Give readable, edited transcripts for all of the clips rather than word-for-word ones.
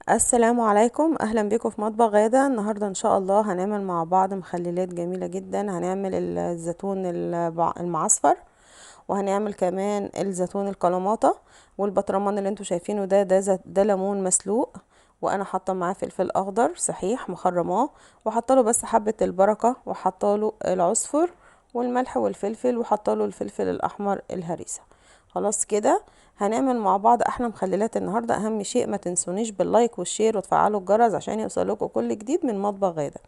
السلام عليكم، اهلا بكم في مطبخ غادة. النهارده ان شاء الله هنعمل مع بعض مخللات جميله جدا. هنعمل الزيتون المعصفر، وهنعمل كمان الزيتون الكلاماتا، والبطرمان اللي انتوا شايفينه ده ليمون مسلوق، وانا حاطه معاه فلفل اخضر صحيح مخرماه، وحاطه له بس حبه البركه، وحاطه له العصفر والملح والفلفل، وحاطه له الفلفل الاحمر الهريسه. خلاص كده هنعمل مع بعض احلى مخللات النهارده. اهم شيء ما تنسونيش باللايك والشير وتفعلوا الجرس عشان يوصلكوا كل جديد من مطبخ غادة.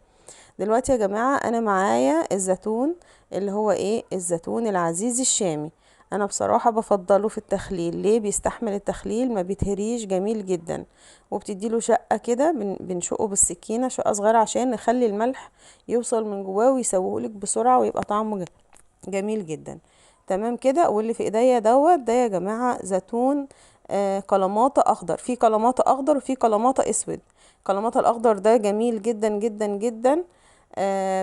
دلوقتي يا جماعه انا معايا الزيتون اللي هو الزيتون العزيز الشامي. انا بصراحه بفضله في التخليل. ليه؟ بيستحمل التخليل، ما بيتهريش، جميل جدا، وبتديله شقه كده. بنشقه بالسكينه شقه صغيره عشان نخلي الملح يوصل من جواه ويسوهولك بسرعه ويبقى طعمه جميل جدا. تمام كده. واللي في ايديا ده يا جماعه زيتون كلاماتا اخضر. في كلاماتا اخضر وفي كلاماتا اسود. كلاماتا الاخضر ده جميل جدا جدا جدا.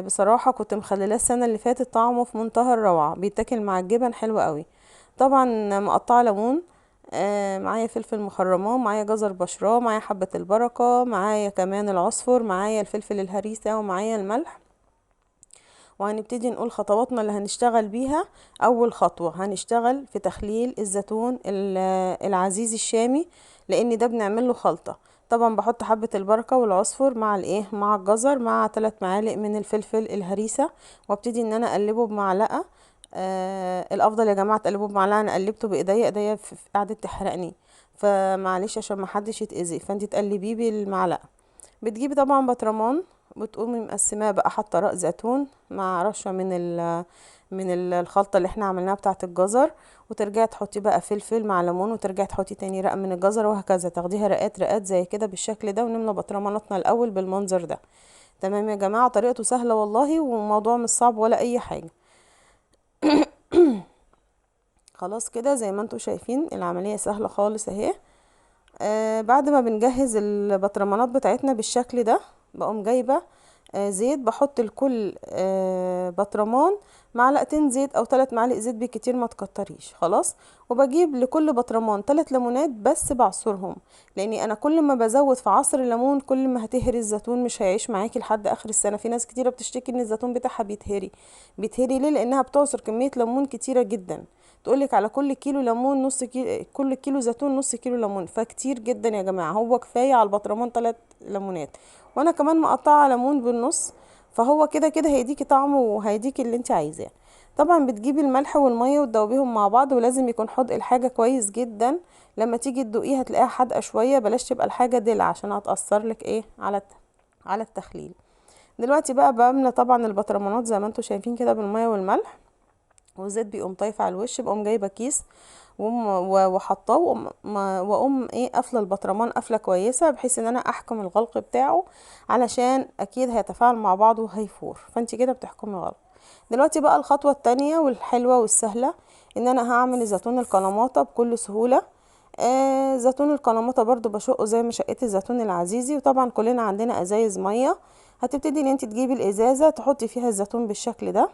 بصراحه كنت مخللاه السنه اللي فاتت، طعمه في منتهى الروعه، بيتاكل مع الجبن حلو قوي. طبعا مقطعه ليمون، معايا فلفل مخرماه، معايا جزر بشراه، معايا حبه البركه، معايا كمان العصفر، معايا الفلفل الهريسه، ومعايا الملح. وهنبتدي نقول خطواتنا اللي هنشتغل بيها. اول خطوة هنشتغل في تخليل الزيتون العزيز الشامي، لان ده بنعمل له خلطة. طبعا بحط حبة البركة والعصفر مع مع الجزر، مع 3 معالق من الفلفل الهريسة، وابتدي ان انا اقلبه بمعلقة. الافضل يا جماعة تقلبوه بمعلقة. انا قلبته بايديا قعدت تحرقني، فمعلش عشان ما حدش يتأذي، فانت تقلبيه بالمعلقة. بتجيبي طبعا بطرمان، بتقومي مقسماه بقى، حاطه رق زيتون مع رشه من الخلطه اللي احنا عملناها بتاعه الجزر، وترجعي تحطي بقى فلفل مع ليمون، وترجعي تحطي تاني رق من الجزر، وهكذا تاخديها رقات رقات زي كده بالشكل ده. ونملى بطرماناتنا الاول بالمنظر ده. تمام يا جماعه، طريقته سهله والله، وموضوع مش صعب ولا اي حاجه. خلاص كده زي ما انتوا شايفين العمليه سهله خالص اهي. بعد ما بنجهز البطرمانات بتاعتنا بالشكل ده، بقوم جايبه زيت. بحط لكل بطرمان معلقتين زيت او 3 معالق زيت بالكتير، ما تكتريش خلاص. وبجيب لكل بطرمان 3 ليمونات بس بعصرهم، لاني انا كل ما بزود في عصر الليمون كل ما هتهري الزيتون، مش هيعيش معاكي لحد اخر السنه. في ناس كتيره بتشتكي ان الزيتون بتاعها بيتهري ليه؟ لانها بتعصر كميه ليمون كتيره جدا. تقولك على كل كيلو ليمون نص كيلو، كل كيلو زيتون نص كيلو ليمون، فكتير جدا يا جماعه. هو كفايه على البطرمان 3 ليمونات، وانا كمان مقطعه ليمون بالنص، فهو كده كده هيديكي طعمه وهيديكي اللي انت عايزاه. طبعا بتجيبي الملح والميه وتدوبيهم مع بعض، ولازم يكون حدق الحاجه كويس جدا. لما تيجي تدوقيها هتلاقيها حادقه شويه، بلاش تبقى الحاجه دلع عشان هتاثر لك على التخليل. دلوقتي بقى بملى طبعا البطرمانات زي ما انتم شايفين كده بالميه والملح، والزيت بيقوم طايف على الوش. بقوم جايبه كيس وحطاه، واقوم قافله البطرمان قفله كويسه، بحيث ان انا احكم الغلق بتاعه، علشان اكيد هيتفاعل مع بعضه وهيفور، فانت كده بتحكمي غلق. دلوقتي بقى الخطوه التانية والحلوه والسهله، ان انا هعمل زيتون الكلاماتا بكل سهوله. زيتون الكلاماتا برضو بشقه زي ما شقيت الزيتون العزيزي، وطبعا كلنا عندنا ازايز ميه. هتبتدي ان انت تجيبي الازازه تحطي فيها الزيتون بالشكل ده.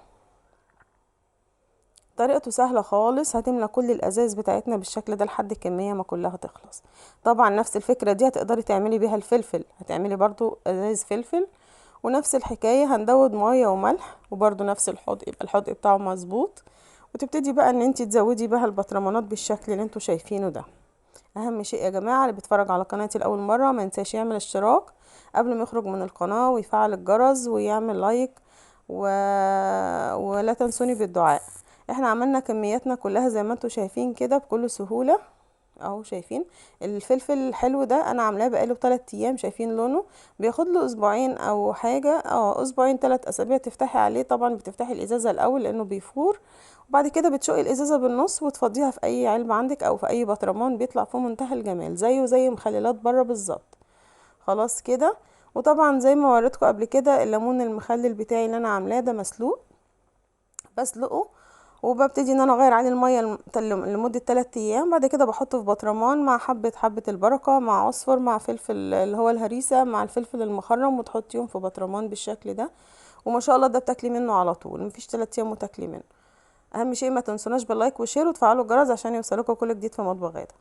طريقته سهلة خالص. هتملى كل الازاز بتاعتنا بالشكل ده لحد الكمية ما كلها تخلص. طبعا نفس الفكرة دي هتقدري تعملي بيها الفلفل، هتعملي برضو ازاز فلفل، ونفس الحكاية هندود مية وملح، وبرضو نفس الحدق، يبقى الحدق بتاعه مظبوط. وتبتدي بقى ان انت تزودي بها البطرمانات بالشكل اللي انتوا شايفينه ده. اهم شيء يا جماعة، اللي بيتفرج على قناتي لأول مرة ما ينساش يعمل اشتراك قبل ما يخرج من القناة، ويفعل الجرس ويعمل لايك و... ولا تنسوني بالدعاء. احنا عملنا كمياتنا كلها زي ما انتوا شايفين كده بكل سهولة اهو. شايفين الفلفل الحلو ده انا عاملاه بقاله 3 ايام، شايفين لونه؟ بياخد له اسبوعين او حاجة، اسبوعين 3 اسابيع تفتحي عليه. طبعا بتفتحي الازازة الاول لانه بيفور، وبعد كده بتشقي الازازة بالنص وتفضيها في اي علبة عندك او في اي بطرمان، بيطلع فيه منتهى الجمال زيه زي مخللات بره بالظبط. خلاص كده. وطبعا زي ما وريتكم قبل كده الليمون المخلل بتاعي اللي انا عاملاه ده مسلوق، بسلقه وببتدي ان انا اغير عليه الميه لمده 3 ايام. بعد كده بحطه في بطرمان مع حبه البركه، مع عصفر، مع فلفل اللي هو الهريسه، مع الفلفل المخرم، وتحطيهم في بطرمان بالشكل ده. وما شاء الله ده بتاكلي منه على طول، مفيش 3 ايام وتاكلي منه. اهم شيء ما تنسوناش باللايك والشير وتفعلوا الجرس عشان يوصلكوا كل جديد في مطبخ غاده.